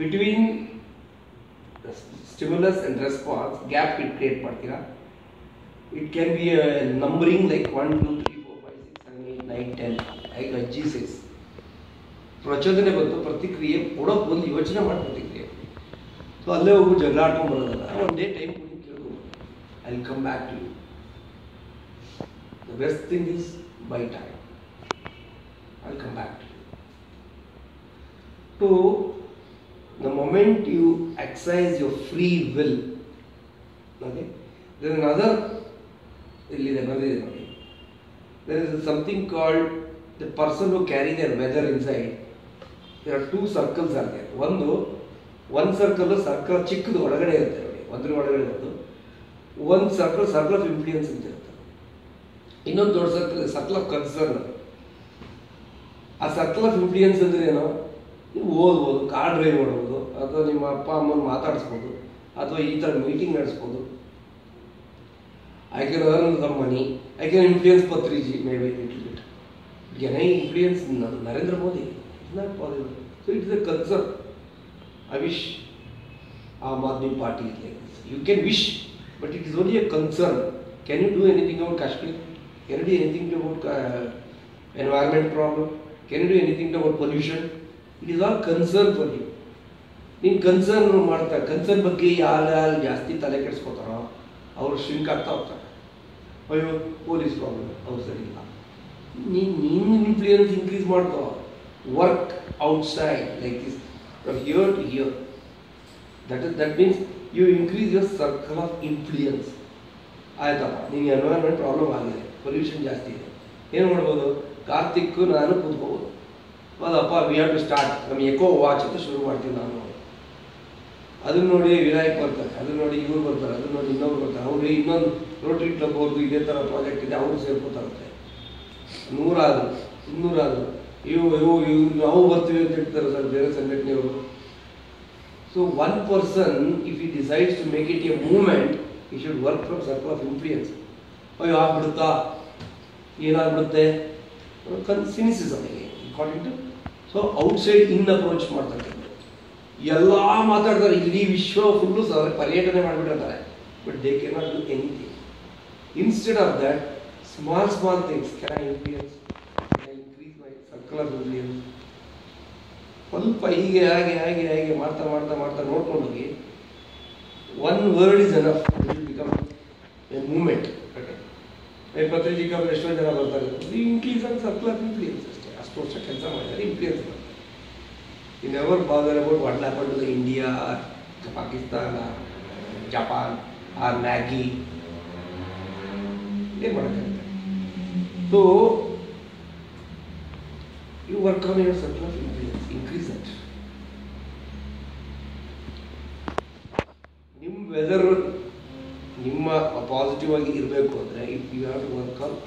Between stimulus and response gap it create ಮಾಡ್ತೀರಾ. It can be numbering like 1 2 3 4 5 6 7 8 9 10 like ಅಜ್ಜಿ says. ಪ್ರಚೋದನೆ ಬಂತು, ಪ್ರತಿಕ್ರಿಯೆ ಕೊಡೋಕೆ ಒಂದು ಯೋಚನೆ ಮಾಡಿ ಪ್ರತಿಕ್ರಿಯೆ. ಸೊ ಅಲ್ಲೇ ಹೋಗು ಜಗಳ ಆಡ್ಕೊಂಡು ಬರೋದಲ್ಲ, ಒನ್ ಡೇ ಟೈಮ್ ಕೊಡಿ ಕೇಳು, I will come back to you. The best thing is by time, I will come back to you. So the moment you exercise your free will, okay, there is another there is something called the person who carry their weather inside. There are 2 circles are there. one circle ಚಿಕ್ಕದು ಒಳಗಡೆ ಇರುತ್ತೆ ನೋಡಿ, ಒಂದ್ರ ಒಳಗಡೆ ಇರೋದು ಒಂದು circle of influence ಅಂತ ಇರುತ್ತೆ. ಇನ್ನೊಂದು ದೊಡ್ಡ ಸರ್ಕಲ್ ಆಫ್ ಕನ್ಸರ್ನ್. ಆ ಸರ್ಕಲ್ ಆಫ್ ಇನ್ಫ್ಲೂಯೆನ್ಸ್ ಅಂದ್ರೆ ಏನೋ, ನೀವು ಓದ್ಬೋದು, ಕಾರ್ ಡ್ರೈವ್ ಮಾಡ್ಬೋದು, ಅಥವಾ ನಿಮ್ಮ ಅಪ್ಪ ಅಮ್ಮನ ಮಾತಾಡಿಸ್ಬೋದು, ಅಥವಾ ಈ ಥರ ಮೀಟಿಂಗ್ ನಡೆಸ್ಬೋದು. I can earn some money, I can influence Patriji, maybe little bit. Can I influence Narendra Modi? It's not possible. So it is a concern. I wish Aam Aadmi Party is like this. You can wish, but it is only a concern. Can you do anything about Kashmir? Can you do anything about environment problem? Can you do anything about pollution? It is all concern for you. ನೀನು concern ಮಾಡ್ತಾರೆ, concern ಬಗ್ಗೆ ಯಾರು ಜಾಸ್ತಿ ತಲೆ ಕೆಡಿಸ್ಕೋತಾರೋ ಅವರು shrink ಆಗ್ತಾ ಹೋಗ್ತಾರೆ. ಅಯ್ಯೋ ಪೊಲೀಸ್ ಪ್ರಾಬ್ಲಮ್, ಅವ್ರು ಸರಿ ಇಲ್ಲ. ನೀನು ಇನ್ಫ್ಲೂಯೆನ್ಸ್ ಇನ್ಕ್ರೀಸ್ ಮಾಡ್ಕೋ. Work outside like this, from here to here. That means you increase your circle of influence. ಆಯ್ತಪ್ಪ, ನಿಮಗೆ ಎನ್ವೈರನ್ಮೆಂಟ್ ಪ್ರಾಬ್ಲಮ್ ಆಗಿದೆ, ಪೊಲ್ಯೂಷನ್ ಜಾಸ್ತಿ ಇದೆ, ಏನು ಮಾಡ್ಬೋದು? ಕಾರ್ತಿಕ್ಕು ನಾನು ಕೂತ್ಕೋಬೋದು. ಅದಪ್ಪ ವಿ ಹ್ಯಾವ್ ಟು ಸ್ಟಾರ್ಟ್, ನಮ್ಮ ಎಕೋ ವಾಚ್ ಅಂತ ಶುರು ಮಾಡ್ತೀವಿ ನಾನು. ಅದನ್ನ ನೋಡಿ ವಿನಾಯಕ್ ಬರ್ತಾರೆ, ಅದನ್ನ ನೋಡಿ ಇವ್ರು ಬರ್ತಾರೆ, ಅದನ್ನ ನೋಡಿ ಇನ್ನೊಬ್ರು ಬರ್ತಾರೆ. ಅವ್ರು ಇನ್ನೊಂದು ರೋಟರಿ ಕ್ಲಬ್ ಅವ್ರದ್ದು ಇದೇ ಥರ ಪ್ರಾಜೆಕ್ಟ್ ಇದೆ, ಅವರು ಸೇರ್ಕೋತಾರಂತೆ. 100 ಆದರು 200 ಆದರು, ಇವು ನಾವು ಬರ್ತೀವಿ ಅಂತ ಹೇಳ್ತಾರೆ ಸರ್ ಬೇರೆ ಸಂಘಟನೆಯವರು. So one person if he decides to make it a movement, he should work from circle of influence. ಅಯ್ಯೋ ಆಗ್ಬಿಡುತ್ತಾ, ಏನಾಗ್ಬಿಡುತ್ತೆ, cynicism according to. So outside in approach ಮಾಡ್ತಕ್ಕಂಥ ಎಲ್ಲ ಮಾತಾಡ್ತಾರೆ, ಇಡೀ ವಿಶ್ವ ಫುಲ್ಲು ಪರ್ಯಟನೆ ಮಾಡಿಬಿಟ್ಟಿರ್ತಾರೆ, but they can not do anything. Instead of that small things can I influence, can I increase my circle of influence. ಸ್ವಲ್ಪ ಹೀಗೆ ಹಾಗೆ ಹಾಗೆ ಹಾಗೆ ಮಾಡ್ತಾ ಮಾಡ್ತಾ ಮಾಡ್ತಾ ನೋಡ್ಕೊಂಡು ಹೋಗಿ, one word is enough, it will become a movement. ಪತ್ರಿಜಿಕ ಎಷ್ಟೋ ಜನ ಬರ್ತಾರೆ, increase on circle of influence ಅಷ್ಟೇ. ಅಷ್ಟು ವರ್ಷ ಕೆಲಸ ಮಾಡಿದರೆ ಇನ್ಫ್ಲೂಯೆನ್ಸ್ ಮಾಡ್ತಾರೆ. You never bother about what will happen to the India or Pakistan or Japan or Maggie. So you work on your circle of influence, increase that. ನಿಮ್ಮ weather ನಿಮ್ಮ positive ಆಗಿ ಇರಬೇಕು ಅಂದರೆ if you have to work on,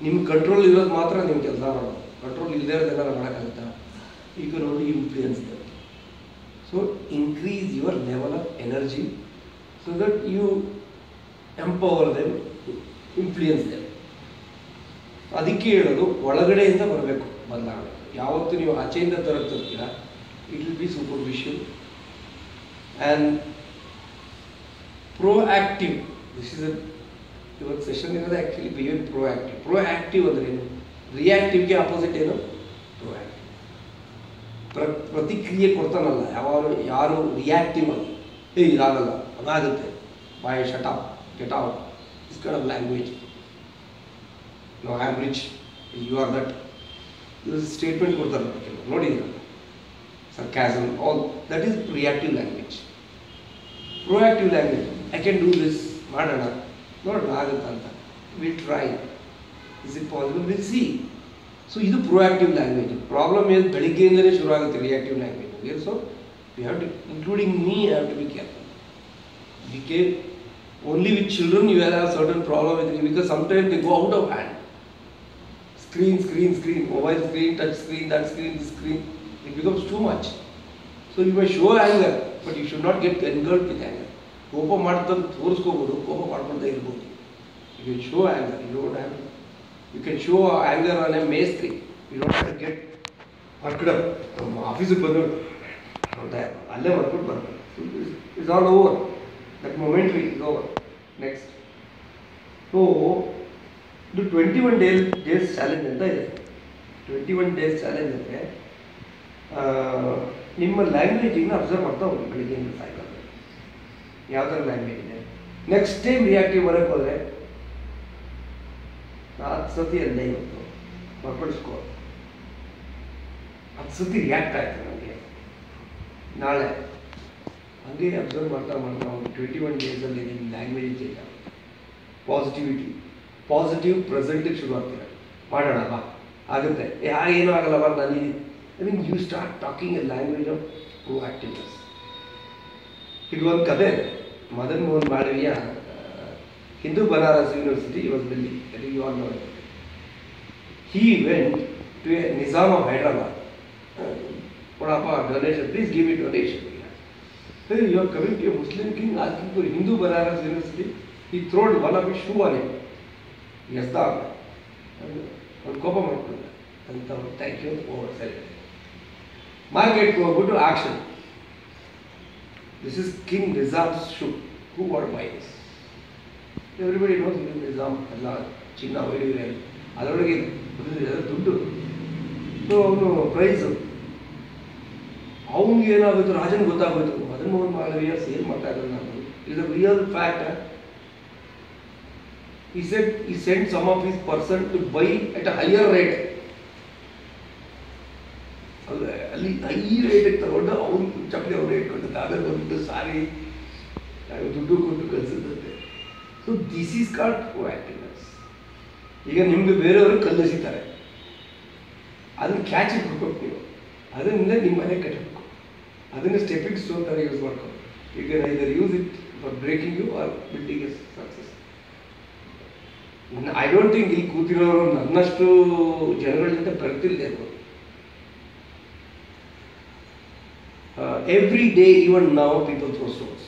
ನಿಮ್ಮ control ಇರೋದು ಮಾತ್ರ ನಿಮ್ಮ ಕೆಲಸ ಮಾಡೋದು. ಕಂಟ್ರೋಲ್ ಇಲ್ಲದೇ ಇರೋದೆಲ್ಲ ಮಾಡೋಕ್ಕಾಗುತ್ತಾ? You can only influence them. So increase your level of energy so that you empower them, influence them. ಅದಕ್ಕೆ ಹೇಳೋದು ಒಳಗಡೆಯಿಂದ ಬರಬೇಕು ಬದಲಾವಣೆ. ಯಾವತ್ತು ನೀವು ಆಚೆಯಿಂದ ತರ್ತೀರ, it will be superficial and proactive. This is ಇವತ್ತು ಸೆಷನ್ ಇರೋದು ಆ್ಯಕ್ಚುಲಿ ಬಿಹೇವ್ ಪ್ರೋಆಕ್ಟಿವ್. ಪ್ರೋಆಕ್ಟಿವ್ ಅಂದರೆ ಏನು? ರಿಯಾಕ್ಟಿವ್ಗೆ ಆಪೋಸಿಟ್ ಏನು? ಪ್ರೋಆಕ್ಟಿವ್. ಪ್ರತಿಕ್ರಿಯೆ ಕೊಡ್ತಾನಲ್ಲ ಯಾರು ರಿಯಾಕ್ಟಿವ್ ಆಗಿ, ಇದಾಗಲ್ಲ, ಅದಾಗುತ್ತೆ, ಬಾಯ್ shut up, get out, this kind of language. No I am rich, you are that, ಇದು ಸ್ಟೇಟ್ಮೆಂಟ್ ಕೊಡ್ತಾರೆ ನೋಡಿದ್ರಲ್ಲ, sarcasm, all that is reactive language. Proactive language, I can do this, ಮಾಡೋಣ, ನೋಡೋಣ ಆಗುತ್ತಾ ಅಂತ, will try, is it possible, will see. So ಇದು proactive language. Problem ಏನು ಬೆಳಿಗ್ಗೆಯಿಂದಲೇ ಶುರು ಆಗುತ್ತೆ reactive language. So you have to, including me, have to be careful. Because only with children you have certain problem with, because sometimes they go out of hand. Screen, mobile screen, touch screen, that screen, this screen, it becomes too much. So you may show anger, but you should not get engulfed with anger. ಕೋಪ ಮಾಡ್ತಂದು ತೋರಿಸ್ಕೋಬೋದು, ಕೋಪ ಮಾಡ್ಕೊಳ್ತಾ ಇರ್ಬೋದು. You can show anger, you don't have to. You can show anger on a ಮೇಸ್ತ್ರಿ, you don't have to get worked up. ನಮ್ಮ ಆಫೀಸಿಗೆ ಬಂದು ಹೌದಾ ಅಲ್ಲೇ ಮಾಡ್ಕೊಂಡು ಬರ್ತಾರೆ. It's all over, that momentary is over. Next so ಇದು 21 ಡೇಸ್ ಚಾಲೆಂಜ್ ಅಂತ ಇದೆ. 21 ಡೇಸ್ ಚಾಲೆಂಜ್ ಅಂದರೆ ನಿಮ್ಮ ಲ್ಯಾಂಗ್ವೇಜಿಂದ ಅಬ್ಸರ್ವ್ ಮಾಡ್ತಾ ಹೋಗಿ ಬೆಳಿಗ್ಗೆಯಿಂದ ಸಾಯಂಕಾಲ ಯಾವ ಥರ ಲ್ಯಾಂಗ್ವೇಜ್ ಇದೆ. ನೆಕ್ಸ್ಟ್ ಟೈಮ್ ರಿಯಾಕ್ಟಿವ್ ಬರೋಕ್ಕೆ ಹೋದರೆ 10 ಸತಿ ಅಲ್ಲೇ ಇವತ್ತು ಮಕ್ಕಳಿಸ್ಕೋ, 10 ಸತಿ ರಿಯಾಕ್ಟ್ ಆಯಿತು ನನಗೆ ನಾಳೆ. ಹಂಗೆ ಅಬ್ಸರ್ವ್ ಮಾಡ್ತಾ ಒಂದು 21 ಡೇಸಲ್ಲಿ ನಿಮ್ಮ ಲ್ಯಾಂಗ್ವೇಜ್ ಚೇಂಜ್ ಆಗುತ್ತೆ. ಪಾಸಿಟಿವ್ ಪ್ರೆಸೆಂಟಿಗೆ ಶುರು ಆಗ್ತೀರ. ಮಾಡೋಣ ಬಾ ಆಗುತ್ತೆ, ಏನೂ ಆಗಲ್ಲ ಬಾ ನಾನು. I mean you start talking a language of proactiveness. ಇದು ಒಂದು ಕಥೆ ಇದೆ. Madan Mohan Malaviya Hindu Banaras University was Delhi, you all know it. He went to a Nizam of Hyderabad. Papa, donation, please give me donation. Hey, you are coming to a Muslim king asking for Hindu Banaras University. He threw one of his shoe on him. Yes, that. And Kopa Markula. And thank you for celebrating. Market go to action. This is King Nizam's shoe. Who would buy this? Everybody knows King Nizam. Allah, China, very well. ಅದರೊಳಗೆ ದುಡ್ಡು. So ಅವನು price ಅವನಿಗೆ ಏನಾಗೋಯ್ತು, Rajan ಗೊತ್ತಾಗೋಯ್ತು Madan Mohan Malaviya sale ಮಾಡ್ತಾ ಇದ್ದಾರೆ. ನಾನು is a real fact. he sent some of his person to buy at a higher rate. ಅಲ್ಲಿ high ರೇಟಿಗೆ ತಗೊಂಡು ಅವ್ನು ಚಪ್ಪಲಿ ಅವ್ರು ಇಟ್ಕೊಂಡಿದ್ದ. ಆಮೇಲೆ ಬಂದು ಸಾರಿ ದುಡ್ಡು ಕೊಟ್ಟು ಕಲಿಸಿದಂತೆ. So this is called proactiveness. ಈಗ ನಿಮಗೆ ಬೇರೆಯವರು ಕಲ್ಲಿಸಿದ್ದಾರೆ, ಅದನ್ನು ಕ್ಯಾಚ್ ಇಟ್ಬಿಡ್ಬೇಕು ನೀವು. ಅದನ್ನೇ ನಿಮ್ಮ ಮನೆ ಕಟ್ಟಬೇಕು. ಅದನ್ನು ಸ್ಟೆಪಿಂಗ್ ಸ್ಟೋನ್ ಥರ ಯೂಸ್ ಮಾಡ್ಕೊಂಡು you can either use it for breaking you are building a success. I don't think ಇಲ್ಲಿ ಕೂತಿರೋರು ನನ್ನಷ್ಟು ಜನಗಳ ಜೊತೆ ಬರ್ತಿಲ್ಲದೆ ಇರ್ಬೋದು. ಎವ್ರಿ ಡೇ ಈವನ್ ನಾವು people throw stones.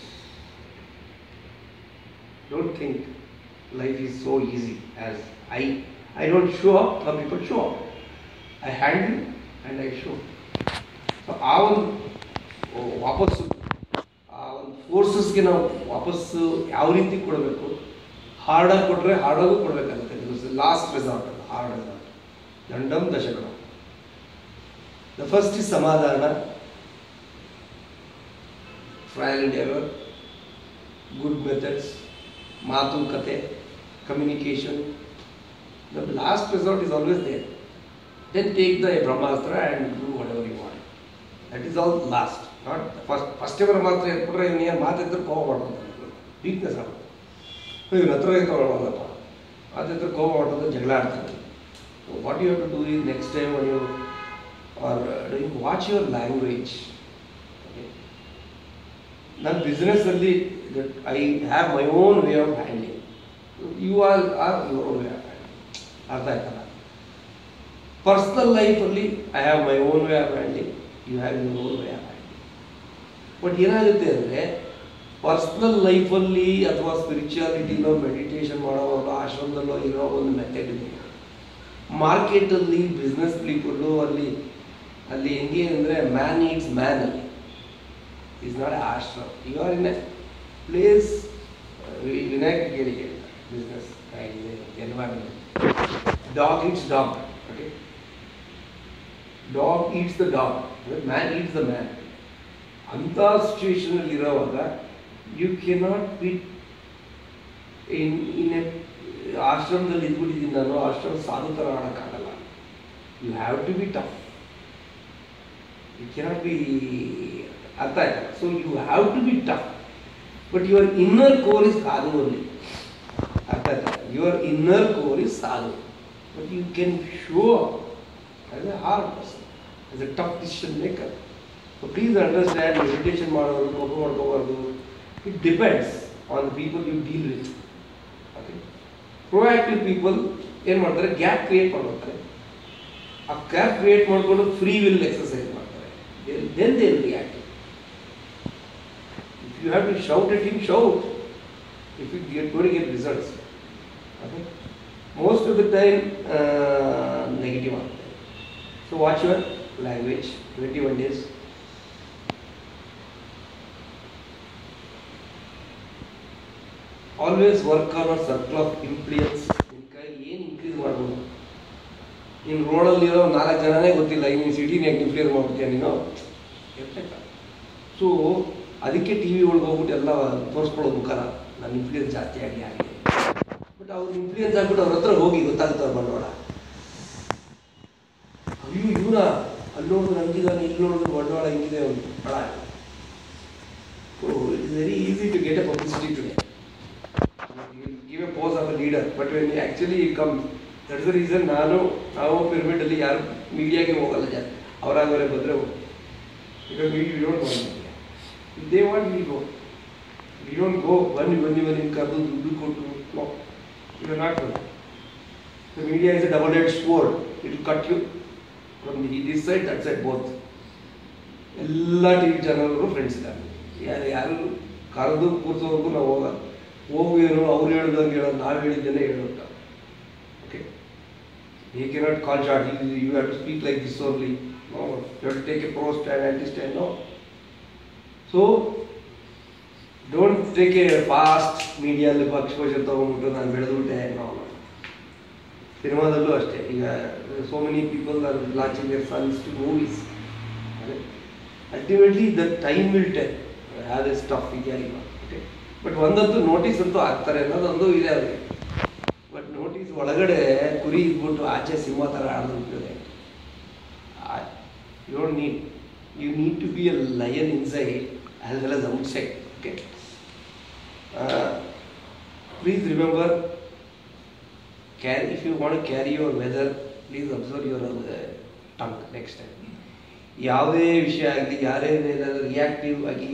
Don't think life is so easy as I don't show up, some people show up. I handle and I show. So ಆ ಒಂದು ವಾಪಸ್ಸು ಆ ಒಂದು ಫೋರ್ಸಸ್ಗೆ ನಾವು ವಾಪಸ್ಸು ಯಾವ ರೀತಿ ಕೊಡಬೇಕು, ಹಾರ್ಡಾಗಿ ಕೊಟ್ಟರೆ ಹಾರ್ಡಾಗೂ ಕೊಡಬೇಕಾಗುತ್ತೆ. ಲಾಸ್ಟ್ ರೆಸಾರ್ಟ್ ಅದು ಹಾರ್ಡ್ ರೆಸಾರ್ಟ್. ದಂಡಂ ದಶಕಂ. ದ ಫಸ್ಟ್ ಇಸ್ ಸಮಾಧಾನ, trial and error, good methods, ಮಾತುಕತೆ, communication. The last resort is always there. Then take the Brahmastra and do whatever you want. That is all last. Not the first Brahmastra ಏರ್ಪಟ್ರೆ ಇವನು ಮಾತಿದ್ರೆ ಕೋಪ ಮಾಡ್ಕೊತಾನೆ, weakness ಆಗುತ್ತೆ. ಇವನ ಹತ್ರ ತೊಗೊಳ್ಳೋದಪ್ಪ, ಮಾತಿದ್ರೆ ಕೋಪ ಮಾಡೋದು, ಜಗಳ ಆಡ್ತಾನೆ. What you have to do is next time when you are doing, watch your language. ನನ್ನ ಬಿಸ್ನೆಸ್ಸಲ್ಲಿ I have my own way of handling. You all are your own way of handling. ಅರ್ಥ ಆಯ್ತಲ್ಲ? ಪರ್ಸ್ನಲ್ ಲೈಫಲ್ಲಿ I have my own way of handling, you have your own way of handling. But ಏನಾಗುತ್ತೆ ಅಂದರೆ personal ಲೈಫಲ್ಲಿ ಅಥವಾ ಸ್ಪಿರಿಚುಯಾಲಿಟಿಲೋ meditation ಮಾಡೋವಾಗ ಆಶ್ರಮದಲ್ಲೋ ಇರೋ ಒಂದು ಮೆಥಡ್ ಇದೆ. ಮಾರ್ಕೆಟಲ್ಲಿ ಬಿಸ್ನೆಸ್ ಪೀಪಲ್ಲು ಅಲ್ಲಿ ಹೆಂಗೆ ಅಂದರೆ ಮ್ಯಾನ್ ನೀಡ್ಸ್ ಮ್ಯಾನ್. ಅಲ್ಲಿ is not a ashram. You are in a place. Vinayaka ಕೇಳಿ business environment. Dog eats dog. Okay? Dog eats the dog. Man eats the man. ಅಂತ ಸಿಚುವೇಶನಲ್ಲಿ ಇರೋವಾಗ you cannot be in a ಆಶ್ರಮದಲ್ಲಿ ಇದ್ಬಿಟ್ಟಿದ್ದೀನಿ ನಾನು, ಆಶ್ರಮ ಸಾಧು ಥರ ಆಡೋಕ್ಕಾಗಲ್ಲ. You have to be tough. You cannot be, ಅರ್ಥ ಆಯ್ತಲ್ಲ? So you have to be tough. But your inner core is sadhu only. ಅರ್ಥ ಆಯ್ತಲ್ಲ? Your inner core is sadhu. But you can show up as a hard person, as a tough decision maker. So please understand, meditation ಮಾಡೋದು, ಕೋಪ ಮಾಡ್ಕೋಬಾರ್ದು. It depends on the people you deal with. Okay? Proactive people ಏನು ಮಾಡ್ತಾರೆ, gap create ಮಾಡ್ತಾರೆ. ಆ gap create ಮಾಡಿಕೊಂಡು free will exercise ಮಾಡ್ತಾರೆ. Then they will react. If you have to shout at him, shout. If you are going to get results. Okay? Most of the time negative ಆಗುತ್ತೆ. So watch your language. 21 days. Always work on a circle of influence. ನಿನ್ನ ಕೈ ಏನು increase ಮಾಡ್ಬೋದು? ನೀನು ರೋಡಲ್ಲಿರೋ 4 ಜನನೇ ಗೊತ್ತಿಲ್ಲ, ನೀನು ಸಿಟಿನ ಯಾಕೆ ಇನ್ಫ್ಲೂಯೆನ್ಸ್ ಮಾಡ್ತೀಯ ನೀನು? ಸೊ ಅದಕ್ಕೆ ಟಿ ವಿ ಒಳಗೆ ಹೋಗ್ಬಿಟ್ಟು ಎಲ್ಲ ತೋರಿಸ್ಕೊಳ್ಳೋ ಮುಖಾನ ನನ್ನ ಇನ್ಫ್ಲೂಯೆನ್ಸ್ ಜಾಸ್ತಿ ಆಗಿದೆ. ಬಟ್ ಅವ್ರು ಇನ್ಫ್ಲೂಯೆನ್ಸ್ ಆಗ್ಬಿಟ್ಟು ಅವ್ರ ಹತ್ರ ಹೋಗಿ ಗೊತ್ತಾಗ್ತವ್ರು ಬಂಡವಾಳ. ಅಯ್ಯೋ ಇವನ ಅಲ್ಲಿ ನೋಡಿದ್ರು ನಂಗಿದಾನೆ, ಇಲ್ಲಿ ನೋಡಿದ್ರು ಬಂಡವಾಳ ಹಿಂಗಿದೆ ಅವನು ಹಳ. It is very easy to get a publicity today. Give a pose of a leader, but when actually it come, that's the reason ನಾವು ಪಿರಮಿಡಲ್ಲಿ ಯಾರು ಮೀಡಿಯಾಗೆ ಹೋಗಲ್ಲ ಜಾಸ್ತಿ. ಅವರಾಗವರೇ ಬಂದರೆ ಹೋಗಿ. Because we don't want media. If they want, we go. We don't go when in Kabul, no. We are not going. The media is a double-edged sword. It will cut you from this side, that side, both. ಎಲ್ಲ T V ಚಾನಲ್ಗಳು friends ಇದ್ದಾರೆ. ಯಾರು ಕರೆದು ಕೂರಿಸೋವರೆಗೂ ನಾವು ಹೋಗುವೇನೋ ಅವ್ರು ಹೇಳ್ದಂಗೆ ಹೇಳೋದು, ನಾವು ಹೇಳಿದ್ದೇನೆ ಹೇಳೋದು. Okay, he cannot call shot. You have to speak like this only. No, you have to take a pro stand, anti stand. No. So don't take a fast media exposure ತಗೊಂಡ್ಬಿಟ್ಟು ನಾನು ಬೆಳೆದುಬಿಟ್ಟೆ. ನೋ, ಸಿನಿಮಾದಲ್ಲೂ ಅಷ್ಟೇ. ಈಗ so many people are launching their sons to movies. Ultimately the time will tell how this stuff ಇದೆಯಾ ಇಲ್ಲ. Okay, but ಒಂದಂತೂ notice ಅಂತೂ ಹಾಕ್ತಾರೆ ಅನ್ನೋದೊಂದು ಇದೆ ಅವರಿಗೆ. ಬಟ್ ನೋಟಿಸ್ ಒಳಗಡೆ ಕುರಿ ಇದ್ಬಿಟ್ಟು ಆಚೆ ಸಿಂಹ ಥರ ಆಡ್ದಂತಿದೆ. You need to be a lion inside as well as outside. Okay. Please remember, if you want to carry your weather, please observe your tongue next time. ಯಾವುದೇ ವಿಷಯ ಆಗಲಿ, ಯಾರೇ ರಿಯಾಕ್ಟಿವ್ ಆಗಿ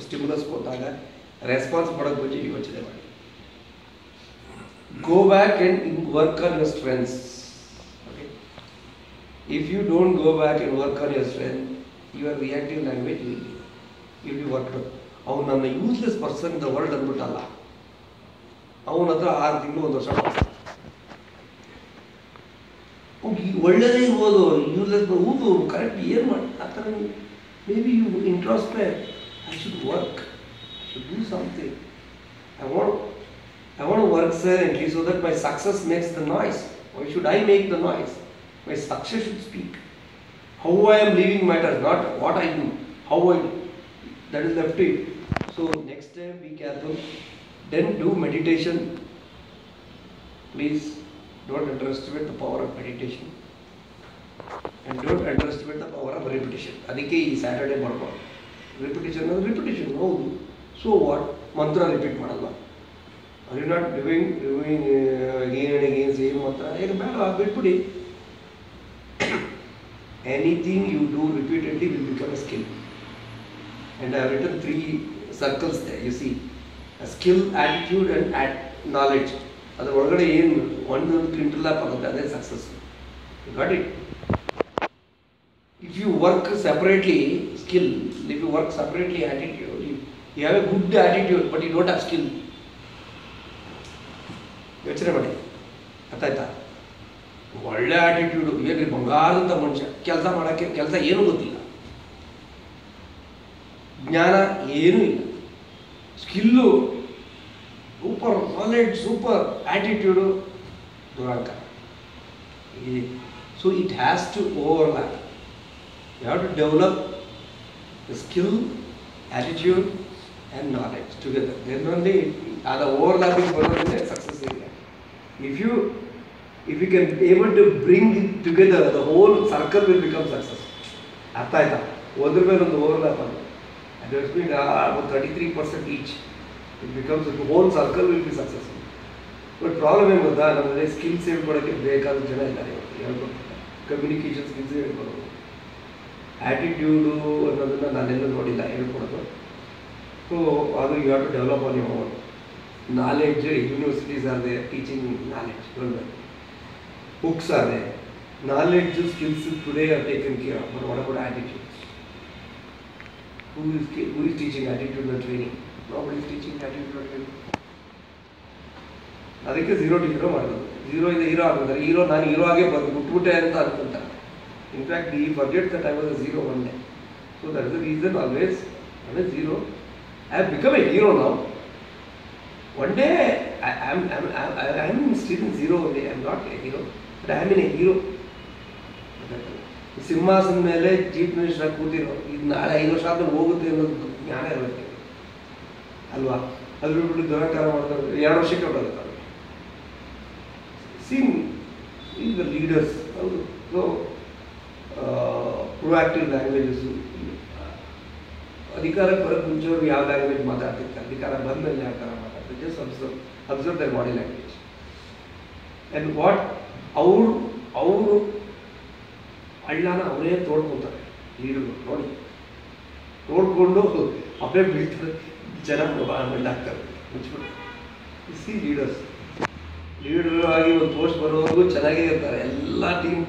ಸ್ಟಿಮ್ಯುಲಸ್ ಕೊಟ್ಟಾಗ ರೆಸ್ಪಾನ್ಸ್ ಮಾಡೋಕ್ಕೆ ಬಗ್ಗೆ ಯೋಚನೆ ಮಾಡಿ. Go back and work on your strengths. If you don't go back and work on your strength, your reactive language will be worked on. ಅವನು ನನ್ನ useless person in the world ಅಂದ್ಬಿಟ್ಟಲ್ಲ, ಅವನ ಹತ್ರ 6 ತಿಂಗಳು 1 ವರ್ಷ ಒಳ್ಳೆಯದೇ ಇರ್ಬೋದು. ಯೂಸ್ಲೆಸ್ ಹೌದು, ಕರೆಕ್ಟ್, ಏನು ಮಾಡಿ ಆ ಥರ. Maybe you introspect, I should work, I should do something. I want to work silently so that my success makes the noise. Why should I make the noise? My success should speak. How I am living matters, not what I do, how I do. That is left to you. So next time be careful. Then do meditation. Please don't underestimate the power of meditation. And don't underestimate the power of repetition. ಅದಕ್ಕೆ ಈ Saturday ಮಾಡ್ಬೋದು. Repetition ಅಂದರೆ repetition, ಹೌದು. So what, ಮಂತ್ರ repeat ಮಾಡಲ್ಲ. Are you not doing again and again same mantra? Ek ಬೇಡ, ಬಿಟ್ಬಿಡಿ. Anything you do repeatedly will become a skill. And I have written 3 circles there. You see, a skill, attitude, and knowledge. ಅದರ ಒಳಗಡೆ ಏನು ಒಂದು quintal ಆಗುತ್ತೆ, ಅದೇ success. You got it? If you work separately, skill. If you work separately, attitude. You have a good attitude, but you don't have skill. ಯೋಚನೆ ಮಾಡಿ, ಅರ್ಥ ಆಯ್ತಾ? ಒಳ್ಳೆ ಆಟಿಟ್ಯೂಡು, ಏನ್ರಿ ಬಂಗಾರದಂಥ ಮನುಷ್ಯ, ಕೆಲಸ ಏನೂ ಗೊತ್ತಿಲ್ಲ, ಜ್ಞಾನ ಏನೂ ಇಲ್ಲ, skill super, knowledge super, attitude ದುರಾಂಕ. So it has to overlap. You have to develop the skill, attitude and knowledge together. Then only ಅದು ಓವರ್ಲ್ಯಾಪಿಂಗ್ ಬರೋದ್ರಿಂದ ಸಕ್ಸಸ್ ಇದೆ. If you can be able to bring it together, the whole circle will become success. ಅರ್ಥ ಆಯ್ತಾ? ಒಂದ್ರ ಮೇಲೆ ಒಂದು overlap ಆಗುತ್ತೆ. And it means about 33% each. It becomes the whole circle will be successful. But problem ಏನು ಗೊತ್ತಾ, ನಮ್ಮಲ್ಲಿ skills ಹೇಳ್ಕೊಡೋಕ್ಕೆ ಬೇಕಾದ ಜನ ಇದ್ದಾರೆ. ಹೇಳ್ಕೊಡ್ತಾರೆ, ಕಮ್ಯುನಿಕೇಷನ್ ಸ್ಕಿಲ್ಸ್ ಹೇಳ್ಕೊಡೋದು, ಆ್ಯಟಿಟ್ಯೂಡು ಅನ್ನೋದನ್ನು ನಾನೆಲ್ಲೂ ನೋಡಿಲ್ಲ ಹೇಳ್ಕೊಡೋದು. ಸೊ ಅದು you have to develop on your own. Knowledge, universities are there teaching knowledge. Books are there. Knowledge, skills today are taken care of. But what about attitudes? Who is teaching attitude and training? Nobody is teaching attitude and training. ಅದಕ್ಕೆ 0 to 0 ಮಾಡೋದು. 0 ಇದೆ hero ಆಗ್ತಾರೆ. Hero ನಾನು hero ಆಗೇ ಬಂದು ಬಿಟ್ಬಿಟ್ಟೆ ಅಂತ ಅನ್ಕೊಂತಾರೆ. In fact ಈ forget that I was a 0 one day. So that is the reason always 0. I have become a hero now. One day I'm still in zero only. I'm not a hero, but I'm in a hero. ಸಿಂಹಾಸನ ಮೇಲೆ chief minister ಕೂತಿರೋ ಇದು ನಾಳೆ 5 ವರ್ಷ ಆದ್ಮೇಲೆ ಹೋಗುತ್ತೆ ಅನ್ನೋದು ಜ್ಞಾನ ಇರಬೇಕು ಅಲ್ವಾ? ಅದು ಬಿಟ್ಬಿಟ್ಟು ದುರಕಾರ ಮಾಡ್ತಾರೆ, 2 ವರ್ಷಕ್ಕೆ ಹೊರಡ್ತಾರೆ. ಸೀನ್ ಈಗ ದ ಲೀಡರ್ಸ್ ಅವರು ಸೊ ಪ್ರೊಆಕ್ಟಿವ್ ಲ್ಯಾಂಗ್ವೇಜಸ್ಸು. ಅಧಿಕಾರಕ್ಕೆ ಬರೋಕ್ಕೆ ಮುಂಚೆಯವರು ಯಾವ ಲ್ಯಾಂಗ್ವೇಜ್ ಮಾತಾಡ್ತಿರ್ತಾರೆ, ಅಧಿಕಾರ ಬಂದ ಮೇಲೆ ಯಾವ ಥರ ಮಾತಾಡ್ತಾರೆ. Just observe their body language and what ಅವರು ಹಳ್ಳನ ಅವರೇ ತೋಡ್ಕೊತಾರೆ ಲೀಡರ್ಗಳು. ನೋಡಿ, ತೋಡ್ಕೊಂಡು ಅವರೇ ಬೀಳ್ತಾರೆ, ಜನ ಮಂಡಾಗ್ತಾರೆ ಮುಚ್ಚಿಬಿಟ್ಟು. ಸಿ ಲೀಡರ್ಸ್ ಲೀಡರ್ ಆಗಿ ಒಂದು ಪೋಸ್ಟ್ ಬರೋವರೆಗೂ ಚೆನ್ನಾಗೇ ಇರ್ತಾರೆ. ಎಲ್ಲ ಟೀಮ್